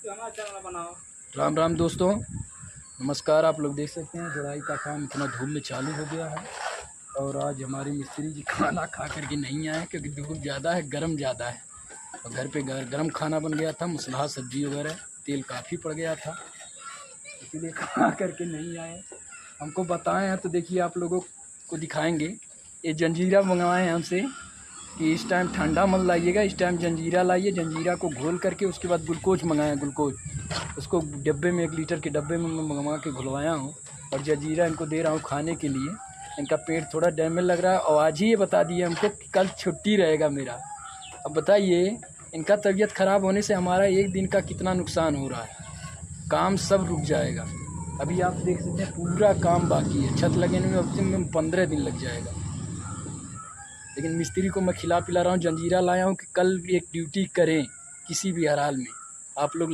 राम राम दोस्तों, नमस्कार। आप लोग देख सकते हैं जुड़ाई का काम इतना धूप में चालू हो गया है। और आज हमारे मिस्त्री जी खाना खा करके नहीं आए क्योंकि धूप ज़्यादा है, गर्म ज़्यादा है। और घर पे गरम खाना बन गया था, मसाला सब्जी वगैरह, तेल काफ़ी पड़ गया था, इसीलिए खा करके नहीं आए। हमको बताएं हैं तो देखिए आप लोगों को दिखाएंगे। ये जंजीरा मंगवाए हैं हमसे कि इस टाइम ठंडा मत लाइएगा, इस टाइम जंजीरा लाइए। जंजीरा को घोल करके उसके बाद ग्लूकोज मंगाया, ग्लूकोज उसको डिब्बे में 1 लीटर के डब्बे में मंगवा के घुलवाया हूँ। और जंजीरा इनको दे रहा हूँ खाने के लिए। इनका पेट थोड़ा डैमेज लग रहा है और आज ही ये बता दिए हमको कि कल छुट्टी रहेगा मेरा। अब बताइए, इनका तबीयत ख़राब होने से हमारा 1 दिन का कितना नुकसान हो रहा है। काम सब रुक जाएगा। अभी आप देख सकते हैं पूरा काम बाकी है, छत लगने में अब से 15 दिन लग जाएगा। लेकिन मिस्त्री को मैं खिला पिला रहा हूँ, जंजीरा लाया हूँ कि कल एक ड्यूटी करें किसी भी हाल में। आप लोग